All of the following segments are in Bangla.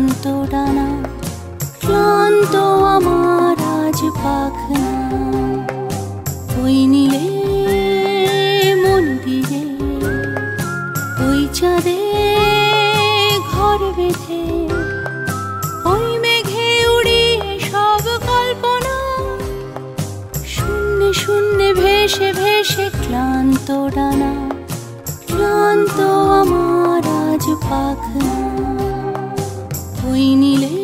ক্লান্ত ডানা, ক্লান্ত আমার আজ পাখনা। ওই নীলে মন্দিরে ওই চাঁদে ঘর বেঁধে, ওই মেঘে উড়িয়ে সব কল্পনা, শূন্যে শূন্যে ভেসে ভেসে ক্লান্ত ডানা, ক্লান্ত আমার আজ পাখনা। ওই নীলে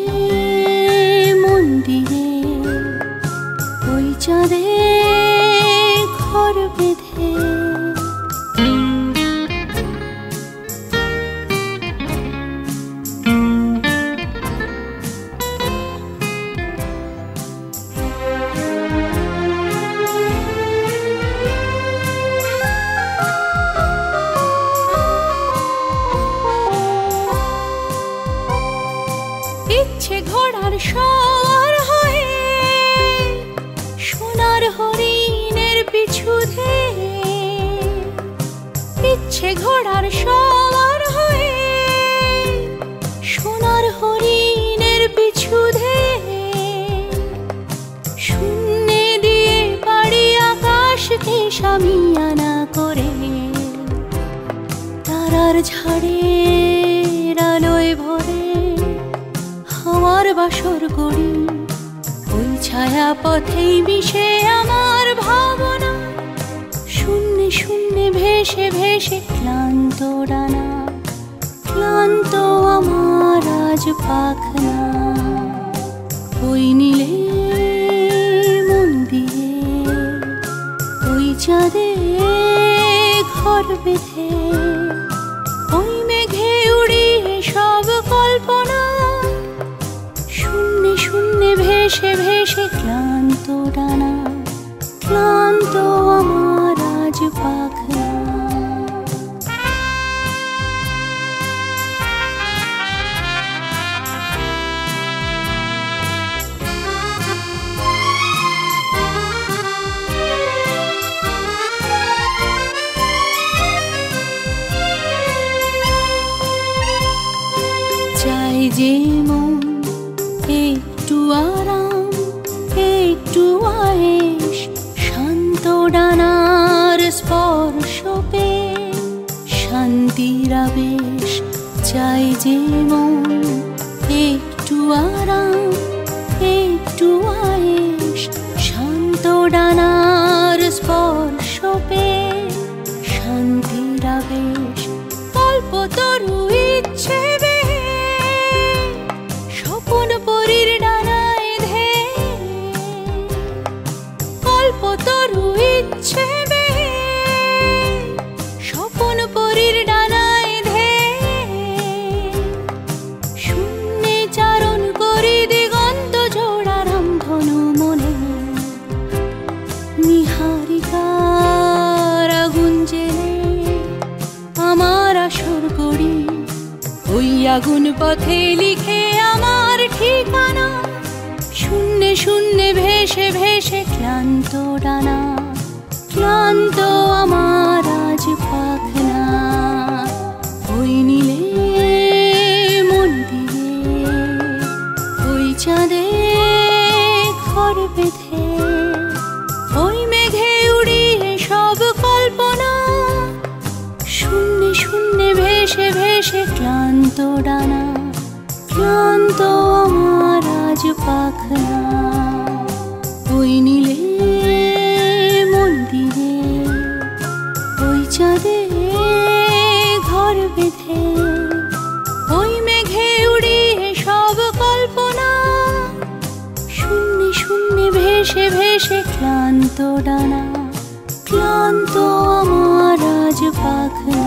মন্দিরে ওই চাঁদে ঘর বেঁধে। ইচ্ছে ঘোড়ার সওয়ার হয়ে সোনার হরিণের পিছু ধেয়ে, ইচ্ছে ঘোড়ার সওয়ার হয়ে সোনার হরিণের পিছু ধেয়ে, শূন্যে দিয়ে পাড়ি আকাশকে সামিয়ানা করে, তারার ঝাড়ের আলোয় ভরে আমার বাসর করি। ওই ছায়া পথেই মিশে আমার ভাবনা, শূন্যে শূন্যে ভেসে ভেসে ক্লান্ত ডানা, ক্লান্ত আমার আজ পাখনা। ওই নীলে মন্দিরে ওই চাঁদে ঘর বেঁধে, ওই মেঘে উড়িয়ে সব কল্পনা, শূন্যে শূন্যে ভেসে ভেসে ক্লান্ত ডানা, ক্লান্ত আমার আজ পাখনা। চাই যে মন একটু আরাম, একটু আয়েশ, শান্ত ডানার স্পর্শ পেয়ে শান্তির আবেশ। চাই যে মন একটু আরাম, একটু আয়েশ, শান্ত ডানার স্পর্শ পেয়ে শান্তির আবেশ। কল্পতরু ইচ্ছে স্বপন পরীর ডানায় ধেয়ে, কল্পতরু ইচ্ছে স্বপন পরীর ডানায় ধেয়ে, শূন্যে চারণ করি দিগন্ত জোড়া রামধনু মনে, নিহারিকার আগুন জেলে আমার আসর করি। ওই আগুন পথে লিখে আমার ঠিকানা, শূন্যে শূন্যে ভেসে ভেসে ক্লান্ত ডানা, ক্লান্ত আমার আজ পাখনা। ওই নীলে মন্দিরে ওই চাঁদে ঘর বেঁধে, ওই মেঘে উড়িয়ে সব কল্পনা, শূন্যে শূন্যে ভেসে ভেসে ক্লান্ত ডানা, ক্লান্ত আমার আজ পাখনা। ওই নীলে মন্দিরে ওই চাঁদে ঘর বেঁধে, ওই মেঘে উড়িয়ে সব কল্পনা, শূন্যে শূন্যে ভেসে ভেসে ক্লান্ত ডানা, ক্লান্ত আমার আজ পাখনা।